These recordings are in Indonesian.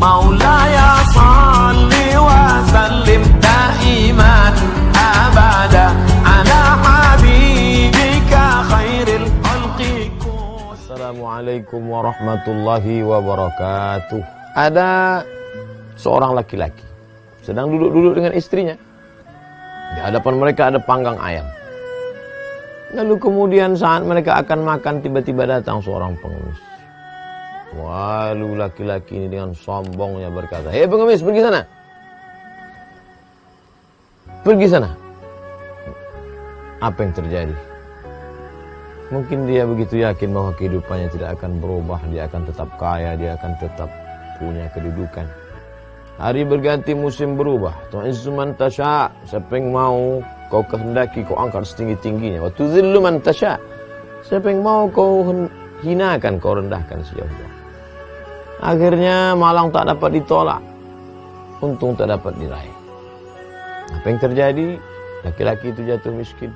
Maulaya salli wa sallim daiman abada ala habibika khairil khalqi. Assalamualaikum warahmatullahi wabarakatuh. Ada seorang laki-laki sedang duduk-duduk dengan istrinya. Di hadapan mereka ada panggang ayam. Lalu kemudian saat mereka akan makan, tiba-tiba datang seorang pengemis. Lalu laki-laki ini dengan sombongnya berkata, "Hei pengemis, pergi sana. Pergi sana." Apa yang terjadi? Mungkin dia begitu yakin bahwa kehidupannya tidak akan berubah. Dia akan tetap kaya, dia akan tetap punya kedudukan. Hari berganti, musim berubah. Tu'izzu man tasha', siapa yang mau kau kehendaki kau angkat setinggi-tingginya. Wa tuzillu man tasha', siapa yang mau kau hinakan, kau rendahkan sejauh-jauh. Akhirnya malang tak dapat ditolak, untung tak dapat diraih. Apa yang terjadi? Laki-laki itu jatuh miskin.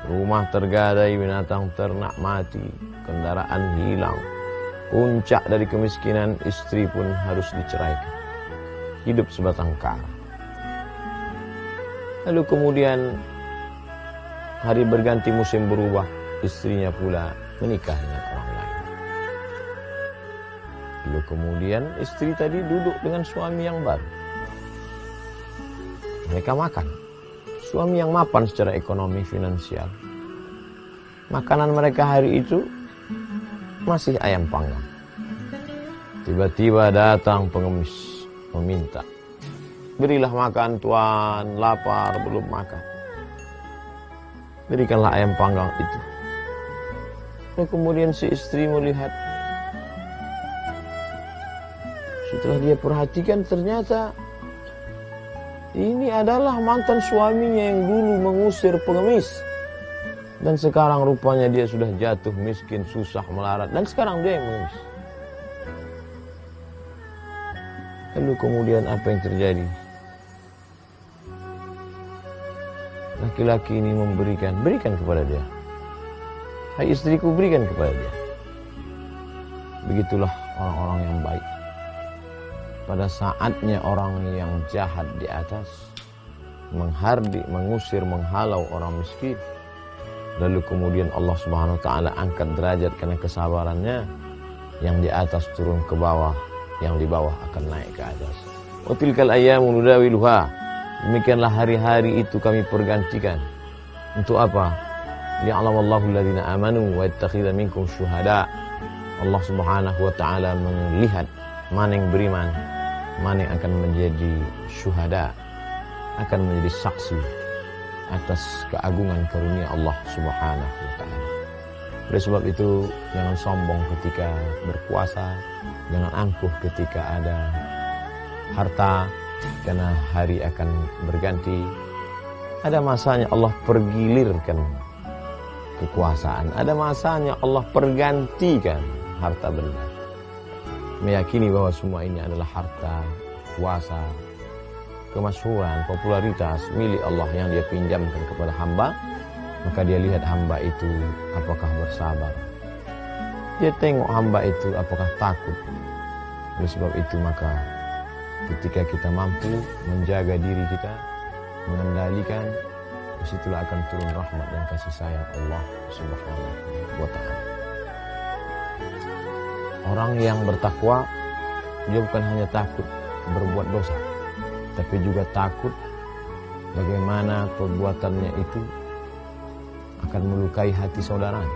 Rumah tergadai, binatang ternak mati, kendaraan hilang. Puncak dari kemiskinan, istri pun harus diceraikan. Hidup sebatang kara. Lalu kemudian hari berganti, musim berubah, istrinya pula menikah dengan orang lain. Lalu kemudian istri tadi duduk dengan suami yang baru. Mereka makan. Suami yang mapan secara ekonomi finansial. Makanan mereka hari itu masih ayam panggang. Tiba-tiba datang pengemis meminta, "Berilah makan tuan, lapar belum makan." Berikanlah ayam panggang itu. Dan kemudian si istri melihat. Setelah dia perhatikan, ternyata ini adalah mantan suaminya yang dulu mengusir pengemis. Dan sekarang rupanya dia sudah jatuh miskin, susah melarat. Dan sekarang dia yang mengemis. Lalu kemudian apa yang terjadi? Laki-laki ini berikan kepada dia. "Hai istriku, berikan kepada dia." Begitulah orang-orang yang baik. Pada saatnya orang yang jahat di atas menghardik, mengusir, menghalau orang miskin. Lalu kemudian Allah Subhanahu wa taala angkat derajat karena kesabarannya. Yang di atas turun ke bawah, yang di bawah akan naik ke atas. Wa tilkal ayyamu nudawiluha. Demikianlah hari-hari itu kami pergantikan. Untuk apa? Liya'lamallahu alladhina amanu wa yattakhidha minkum syuhada. Allah Subhanahu wa taala melihat mana yang beriman, mana yang akan menjadi syuhada, akan menjadi saksi atas keagungan karunia Allah Subhanahu wa ta'ala. Oleh sebab itu, jangan sombong ketika berpuasa, jangan angkuh ketika ada harta, karena hari akan berganti. Ada masanya Allah pergilirkan kekuasaan, ada masanya Allah pergantikan harta benda. Meyakini bahwa semua ini adalah harta, kuasa, kemasyhuran, popularitas milik Allah yang dia pinjamkan kepada hamba. Maka dia lihat hamba itu apakah bersabar. Dia tengok hamba itu apakah takut. Oleh sebab itu maka ketika kita mampu menjaga diri kita, mengendalikan, disitulah akan turun rahmat dan kasih sayang Allah Subhanahu wa ta'ala. Orang yang bertakwa, dia bukan hanya takut berbuat dosa, tapi juga takut bagaimana perbuatannya itu akan melukai hati saudaranya.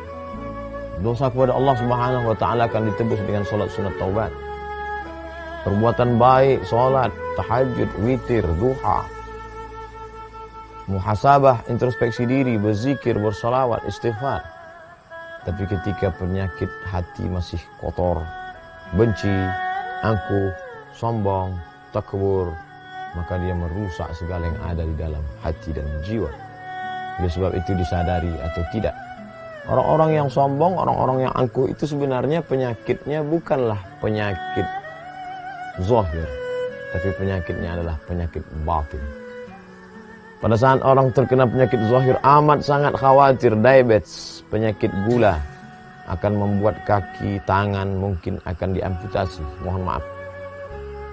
Dosa kepada Allah Subhanahu wa ta'ala akan ditebus dengan salat sunat taubat. Perbuatan baik, salat, tahajud, witir, duha, muhasabah, introspeksi diri, berzikir, bersalawat, istighfar. Tapi ketika penyakit hati masih kotor, benci, angkuh, sombong, takbur, maka dia merusak segala yang ada di dalam hati dan jiwa. Oleh sebab itu disadari atau tidak, orang-orang yang sombong, orang-orang yang angkuh itu sebenarnya penyakitnya bukanlah penyakit zahir, tapi penyakitnya adalah penyakit batin. Pada saat orang terkena penyakit zahir, amat sangat khawatir diabetes, penyakit gula, akan membuat kaki, tangan mungkin akan diamputasi. Mohon maaf.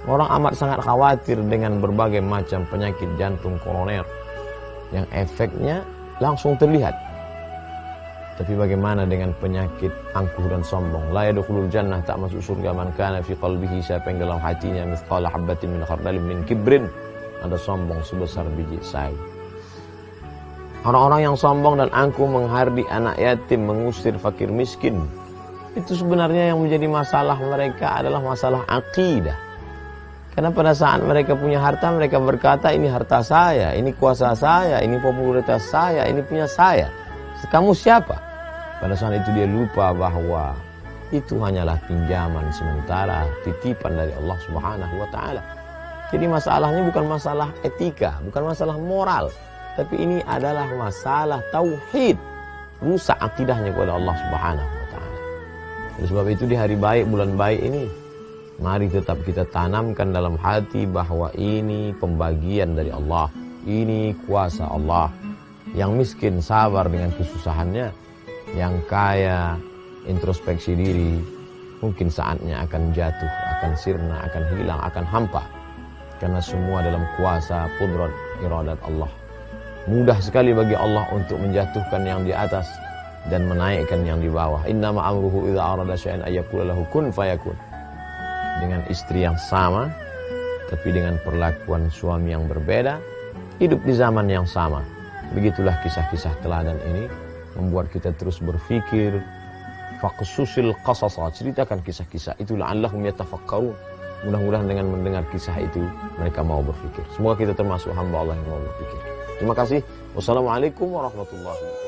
Orang amat sangat khawatir dengan berbagai macam penyakit jantung koroner yang efeknya langsung terlihat. Tapi bagaimana dengan penyakit angkuh dan sombong? La yadkhulul jannah, tak masuk surga man kana fi qalbihi, siapa yang dalam hatinya mithqala habatin min khardalin min kibrin, ada sombong sebesar biji sai. Orang-orang yang sombong dan angkuh menghardi anak yatim, mengusir fakir miskin, itu sebenarnya yang menjadi masalah mereka adalah masalah akidah. Karena pada saat mereka punya harta, mereka berkata, ini harta saya, ini kuasa saya, ini popularitas saya, ini punya saya. Kamu siapa? Pada saat itu dia lupa bahwa itu hanyalah pinjaman sementara, titipan dari Allah Subhanahu wa Ta'ala. Jadi masalahnya bukan masalah etika, bukan masalah moral, tapi ini adalah masalah tauhid, rusak akidahnya kepada Allah Subhanahu wa Ta'ala. Oleh sebab itu di hari baik, bulan baik ini, mari tetap kita tanamkan dalam hati bahwa ini pembagian dari Allah, ini kuasa Allah. Yang miskin sabar dengan kesusahannya, yang kaya introspeksi diri, mungkin saatnya akan jatuh, akan sirna, akan hilang, akan hampa. Karena semua dalam kuasa qudrat iradat Allah. Mudah sekali bagi Allah untuk menjatuhkan yang di atas dan menaikkan yang di bawah. Innama amruhu idza arada syai'an ayyaqula lahu kun fayakun. Dengan istri yang sama, tapi dengan perlakuan suami yang berbeda, hidup di zaman yang sama. Begitulah kisah-kisah teladan ini membuat kita terus berfikir. Faqsusil qasasa, ceritakan kisah-kisah itu la'allahum yatafakkarun. Mudah-mudahan dengan mendengar kisah itu mereka mau berfikir. Semoga kita termasuk hamba Allah yang mau berfikir. Terima kasih. Wassalamualaikum warahmatullahi wabarakatuh.